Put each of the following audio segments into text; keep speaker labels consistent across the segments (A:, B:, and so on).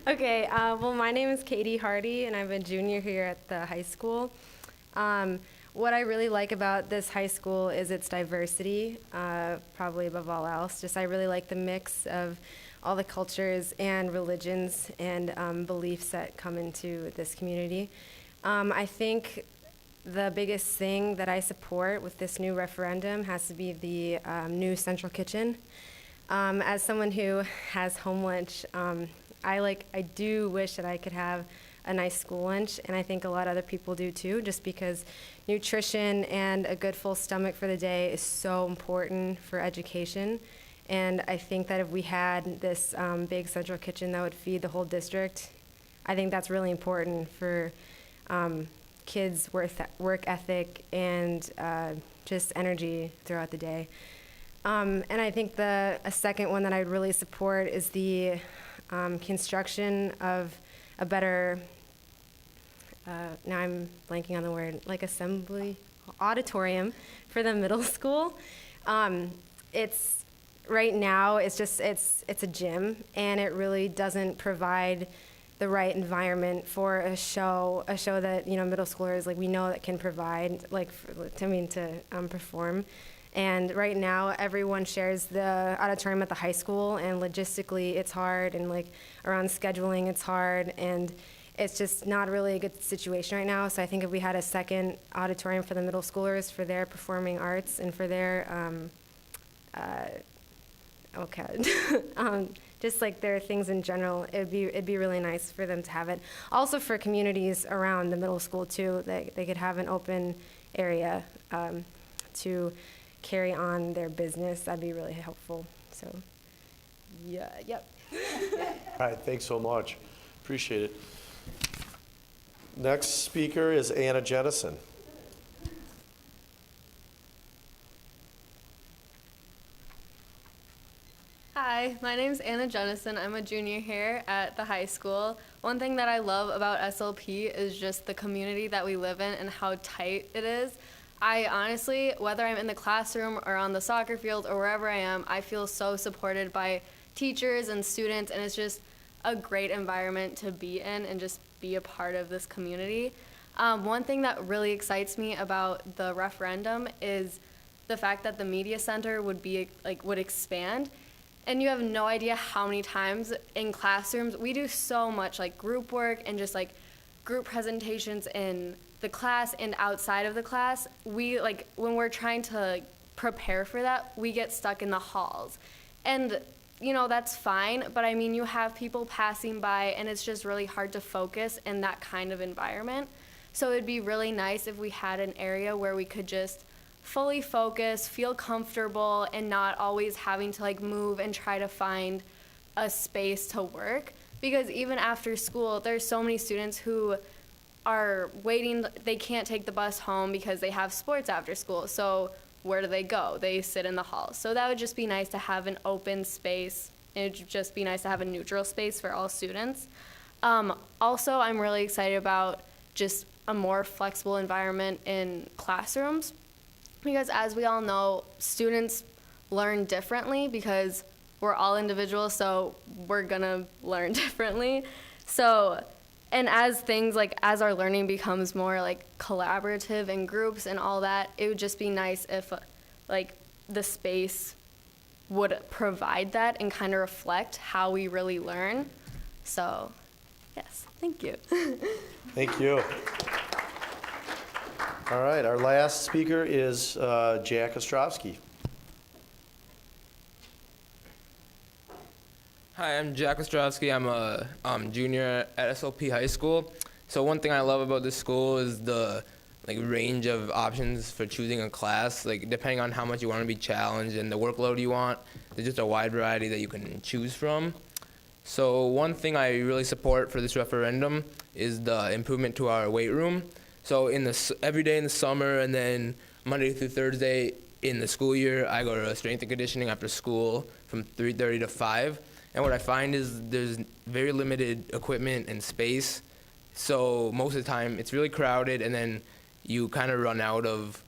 A: Okay, well, my name is Katie Hardy, and I'm a junior here at the high school. What I really like about this high school is its diversity, probably above all else. I really like the mix of all the cultures and religions and beliefs that come into this community. I think the biggest thing that I support with this new referendum has to be the new central kitchen. As someone who has home lunch, I do wish that I could have a nice school lunch, and I think a lot of other people do too, just because nutrition and a good full stomach for the day is so important for education. And I think that if we had this big central kitchen that would feed the whole district, I think that's really important for kids' work ethic and just energy throughout the day. And I think a second one that I would really support is the construction of a better, now I'm blanking on the word, like auditorium for the middle school. Right now, it's a gym, and it really doesn't provide the right environment for a show that, middle schoolers, we know that can provide, to perform. And right now, everyone shares the auditorium at the high school, and logistically, it's hard, and around scheduling, it's hard, and it's just not really a good situation right now. So I think if we had a second auditorium for the middle schoolers for their performing arts and for their, just their things in general, it'd be really nice for them to have it. Also for communities around the middle school too, they could have an open area to carry on their business. That'd be really helpful. So, yeah, yep.
B: All right, thanks so much. Appreciate it. Next speaker is Anna Jennison.
C: Hi, my name's Anna Jennison. I'm a junior here at the high school. One thing that I love about SLP is just the community that we live in and how tight it is. I honestly, whether I'm in the classroom or on the soccer field or wherever I am, I feel so supported by teachers and students, and it's just a great environment to be in and just be a part of this community. One thing that really excites me about the referendum is the fact that the media center would expand. And you have no idea how many times in classrooms we do so much group work and just group presentations in the class and outside of the class. We when we're trying to prepare for that, we get stuck in the halls. And that's fine, but I mean, you have people passing by and it's just really hard to focus in that kind of environment. So it'd be really nice if we had an area where we could just fully focus, feel comfortable, and not always having to move and try to find a space to work. Because even after school, there's so many students who are waiting, they can't take the bus home because they have sports after school. So where do they go? They sit in the hall. So that would just be nice to have an open space. It'd just be nice to have a neutral space for all students. Also, I'm really excited about just a more flexible environment in classrooms. Because as we all know, students learn differently because we're all individuals, so we're gonna learn differently. So, and as things as our learning becomes more collaborative in groups and all that, it would just be nice if the space would provide that and kind of reflect how we really learn. So, yes, thank you.
B: Thank you. All right, our last speaker is Jack Ostrovsky.
D: Hi, I'm Jack Ostrovsky. I'm a junior at SLP High School. So one thing I love about this school is the range of options for choosing a class. Depending on how much you want to be challenged and the workload you want, there's just a wide variety that you can choose from. So one thing I really support for this referendum is the improvement to our weight room. So every day in the summer and then Monday through Thursday in the school year, I go to strength and conditioning after school from 3:30 to 5. And what I find is there's very limited equipment and space. So most of the time it's really crowded, and then you kind of run out of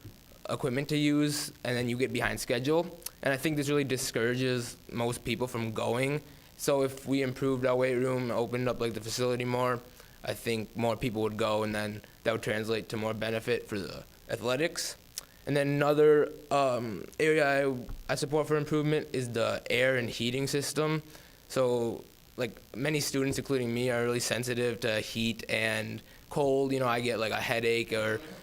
D: equipment to use, and then you get behind schedule. And I think this really discourages most people from going. So if we improved our weight room, opened up like the facility more, I think more people would go, and then that would translate to more benefit for the athletics. And then another area I support for improvement is the air and heating system. So like many students, including me, are really sensitive to heat and cold. I get like a headache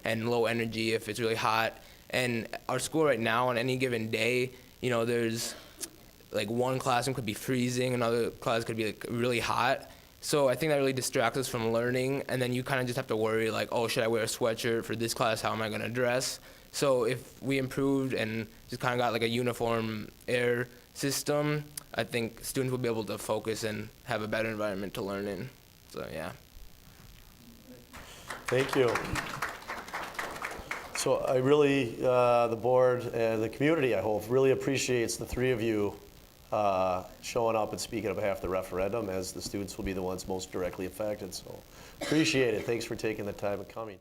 D: and low energy if it's really hot. And our school right now, on any given day, there's like one classroom could be freezing, another class could be like really hot. So I think that really distracts us from learning, and then you kind of just have to worry like, oh, should I wear a sweatshirt for this class? How am I going to dress? So if we improved and just kind of got like a uniform air system, I think students will be able to focus and have a better environment to learn in. So yeah.
B: Thank you. So I really, the board and the community, I hope, really appreciates the three of you showing up and speaking on behalf of the referendum, as the students will be the ones most directly affected. So appreciate it. Thanks for taking the time and coming.